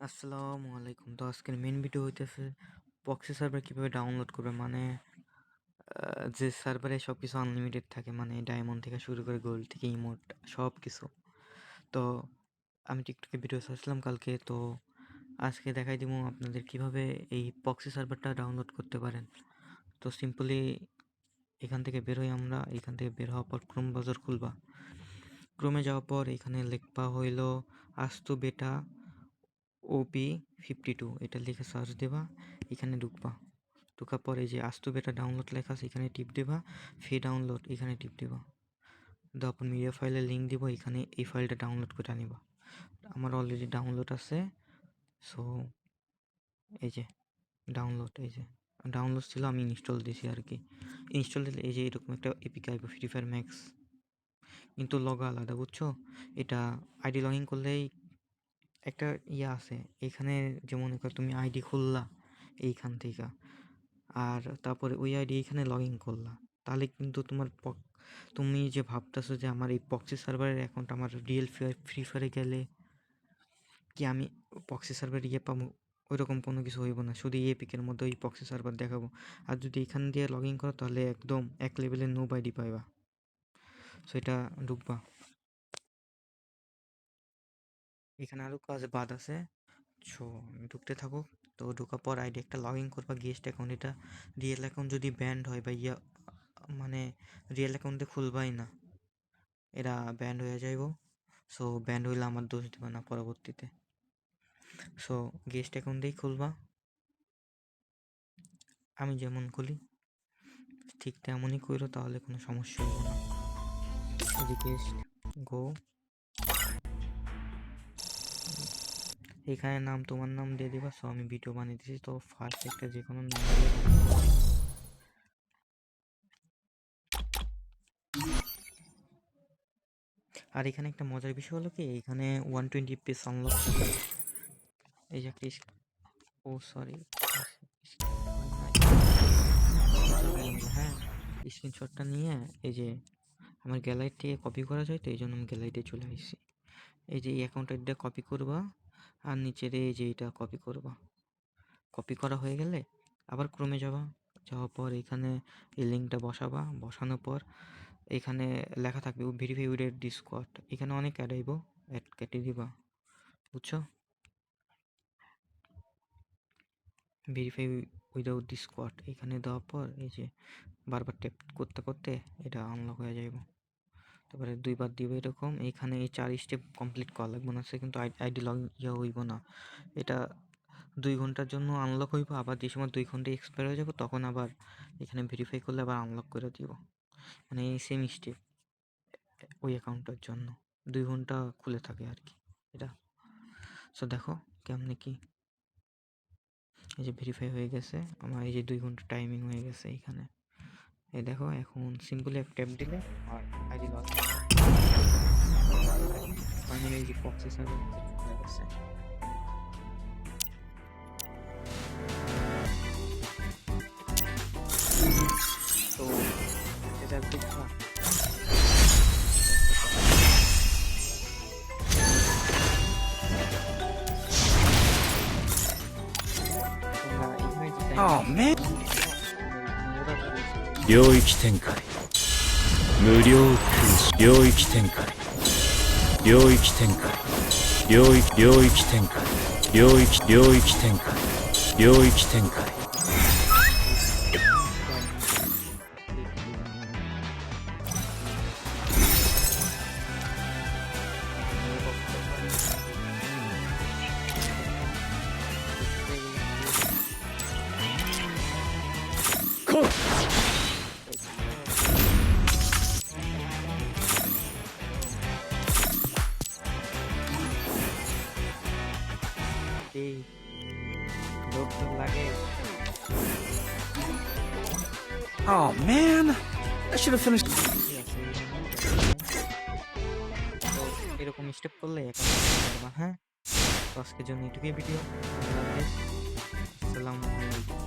আসসালামু আলাইকুম। তো আজকের মেইন ভিডিও হইতেছে প্রক্সি সার্ভার কিভাবে ডাউনলোড করবে। মানে যে সার্ভারে সব কিছু আনলিমিটেড থাকে, মানে ডায়মন্ড থেকে শুরু করে গোল্ড থেকে ইমোট সব কিছু। তো আমি টিকটকে ভিডিও ছাড়ছিলাম কালকে, তো আজকে দেখাই দিব আপনাদের কিভাবে এই প্রক্সি সার্ভারটা ডাউনলোড করতে পারেন। তো সিম্পলি এখান থেকে বের হই আমরা। এখান থেকে বের হওয়ার পর ক্রোম ব্রাউজার খুলবা। ক্রোমে যাওয়ার পর এখানে লিখবা হইল আস্তু বেটা OP52, এটা লিখে সার্চ দেবা। এখানে ঢুকবা। ঢোকার পরে যে আস্তু বেটা ডাউনলোড লেখা আছে এখানে টিপ দেবা। ফ্রি ডাউনলোড এখানে টিপ দেবা। তারপর মিডিয়া ফাইলের লিঙ্ক দিব, এখানে এই ফাইলটা ডাউনলোড করে নিবা। আমার অলরেডি ডাউনলোড আছে। সো এই যে ডাউনলোড, এই যে ডাউনলোড ছিল, আমি ইনস্টল দিয়েছি আর কি। ইনস্টল দিলে এই যে এরকম একটা এপিকে আইব, ফ্রি ফায়ার ম্যাক্স, কিন্তু লগ আলাদা, বুঝছো? এটা আইডি লগ ইন করলেই একটা আছে এখানে, যেমন তুমি আইডি খুললা এইখান থেকে, আর তারপরে ওই আইডি এখানে লগ ইন করলা, তাহলে কিন্তু তুমি যে ভাবতেছো যে আমার এই প্রক্সি সার্ভারের অ্যাকাউন্ট আমার রিয়েল ফ্রি ফায়ারে গেলে কি আমি প্রক্সি সার্ভার পাবো, ওইরকম কোনো কিছু হইব না। শুধু এপিকের মধ্যে ওই প্রক্সি সার্ভার দেখাবো। আর যদি এখান দিয়ে লগ ইন করো তাহলে একদম এক লেভেলের নো আইডি পাইবা। সো এটা ঢুকবা। এখানে আরও কাজ বাদ আছে। সো ঢুকতে থাকো। তো ঢোকার পর আইডি একটা লগ ইন করবা গেস্ট অ্যাকাউন্ট। এটা রিয়েল অ্যাকাউন্ট যদি ব্যান্ড হয় বা মানে রিয়েল অ্যাকাউন্টে খুলবাই না, এরা ব্যান্ড হয়ে যাইব। সো ব্যান্ড হইলে আমার দোষ দেবে না পরবর্তীতে। সো গেস্ট অ্যাকাউন্টেই খুলবা। আমি যেমন খুলি ঠিক তেমনই করো, তাহলে কোনো সমস্যা হইব না। গেস্ট গো, এখানে নাম তোমার নাম দিয়ে দিবা। সো আমি ভিডিও বানিয়ে দিয়েছি, তো ফার্স্ট একটা যে কোনো নাম দিয়ে। আর এখানে একটা মজার বিষয় হলো কি, এখানে 120 FPS আনলক। এই যে একটা ও সরি, হ্যাঁ, স্ক্রিনশটটা নিয়ে এই যে আমার গ্যালারি থেকে কপি করা যায়, তো এই জন্য আমি গ্যালারিতে চলে আসছি। এই যে এই অ্যাকাউন্টটা কপি করবা, আর নিচের এই যে এটা কপি করবা। কপি করা হয়ে গেলে আবার ক্রমে যাওয়ার পর এখানে এই লিঙ্কটা বসাবা। বসানোর পর এখানে লেখা থাকবে ভেরিফাই উইথ ডিসকর্ড। এখানে অনেক অ্যাড আইব, অ্যাড কেটে দিবা, বুঝছো? ভেরিফাই উইদাউট ডিসকর্ড এখানে দেওয়ার পর এই যে বারবার ট্যাপ করতে করতে এটা আনলক হয়ে যাইব। তারপরে দুইবার দিবে এরকম। এইখানে এই 4 স্টেপ কমপ্লিট করা লাগবে না, সে কিন্তু আইডি লগ হইব না। এটা 2 ঘন্টার জন্য আনলক হইব, আবার যে সময় 2 ঘন্টা এক্সপায়ার হয়ে যাবে তখন আবার এখানে ভেরিফাই করলে আবার আনলক করে দিব। মানে এই সেম স্টেপ ওই অ্যাকাউন্টের জন্য 2 ঘন্টা খুলে থাকে আর কি এটা। সো দেখো কেমনে কি, এই যে ভেরিফাই হয়ে গেছে আমার, এই যে 2 ঘন্টা টাইমিং হয়ে গেছে এখানে। এই দেখো এখন সিম্পলি এক ট্যাপ দিলে আর আইডি লগ ফাইনালি এই যে প্রক্সি সার্ভার হয়ে গেছে। তো এটা দেখবা। Oh man. 領領域展開無料空襲領域展開領域展開領域展開領域展開領域展開 Oh man, I should have finished. এরকম স্টেপ করলে এখন হ্যাঁ। তো আজকের জন্য এটুকুই ভিডিও। আসসালামু আলাইকুম।